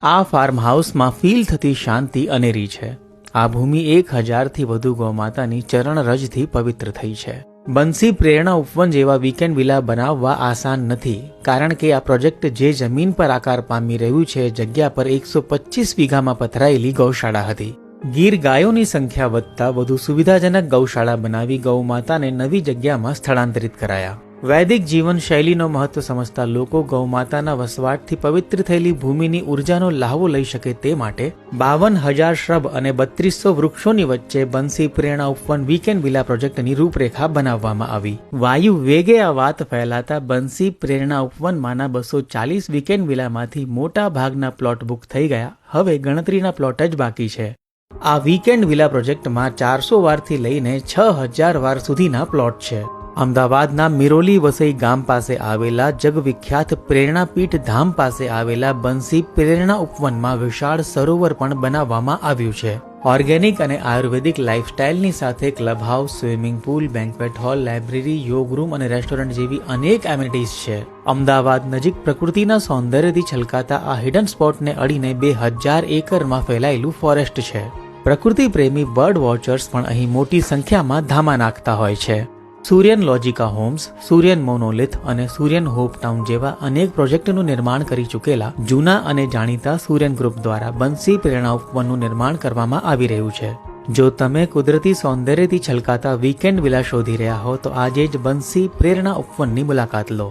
આ ફાર્મ હાઉસમાં ફીલ થતી શાંતિ અનેરી છે। આ ભૂમિ 1000થી વધુ ગૌમાતાની ચરણરજથી પવિત્ર થઈ છે। બંસી પ્રેરણા ઉપવન જેવા વીકેન્ડ વિલા બનાવવા આસાન નથી, કારણ કે આ પ્રોજેક્ટ જે જમીન પર આકાર પામી રહ્યું છે જગ્યા પર 125 વીઘામાં પથરાયેલી ગૌશાળા હતી। ગીર ગાયોની સંખ્યા વધતા વધુ સુવિધાજનક ગૌશાળા બનાવી ગૌમાતાને નવી જગ્યામાં સ્થળાંતરિત કરાયા। વૈદિક જીવન શૈલીનો મહત્વ સમજતા લોકો ગૌમાતાના વસવાટથી પવિત્ર થયેલી ભૂમિની ઉર્જાનો લાહવો લઈ શકે તે માટે 52,000 શ્રબ અને 3200 વૃક્ષોની વચ્ચે બંસી પ્રેરણા ઉપવન વીકેન્ડ વિલા પ્રોજેક્ટની રૂપરેખા બનાવવામાં આવી। વાયુ વેગે આ વાત ફેલાતા બંસી પ્રેરણા ઉપવનમાંના 240 વીકેન્ડ વિલામાંથી મોટા ભાગના પ્લોટ બુક થઈ ગયા। હવે ગણતરીના પ્લોટ જ બાકી છે। આ વીકેન્ડ વિલા પ્રોજેક્ટમાં 400 વારથી લઈને 6000 વાર સુધીના પ્લોટ છે। અમદાવાદના મિરોલી વસઈ ગામ પાસે આવેલા જગવિખ્યાત પ્રેરણાપીઠ ધામ પાસે આવેલા બંસી પ્રેરણા ઉપવનમાં વિશાળ સરોવર પણ બનાવવામાં આવ્યું છે। ઓર્ગેનિક અને આયુર્વેદિક લાઇફસ્ટાઇલની સાથે club house, swimming pool, banquet hall, library, યોગ રૂમ અને રેસ્ટોરન્ટ જેવી અનેક એમિનિટીઝ છે। અમદાવાદ નજીક પ્રકૃતિના સૌંદર્યથી છલકાતા આ હિડન સ્પોટને અડીને 2000 એકરમાં ફેલાયેલું ફોરેસ્ટ છે। પ્રકૃતિ પ્રેમી બર્ડ વોચર્સ પણ અહીં મોટી સંખ્યામાં ધામા નાખતા હોય છે। સૂર્યન લોજિકા હોમ્સ, સૂર્યન મોનોલિથ અને સૂર્યન હોપ ટાઉન જેવા અનેક પ્રોજેક્ટનું નિર્માણ કરી ચૂકેલા જૂના અને જાણીતા સૂર્યન ગ્રુપ દ્વારા બંસી પ્રેરણા ઉપવનનું નિર્માણ કરવામાં આવી રહ્યું છે। જો તમે કુદરતી સૌંદર્યથી છલકાતા વીકેન્ડ વિલા શોધી રહ્યા હો તો આજે જ બંસી પ્રેરણા ઉપવનની મુલાકાત લો।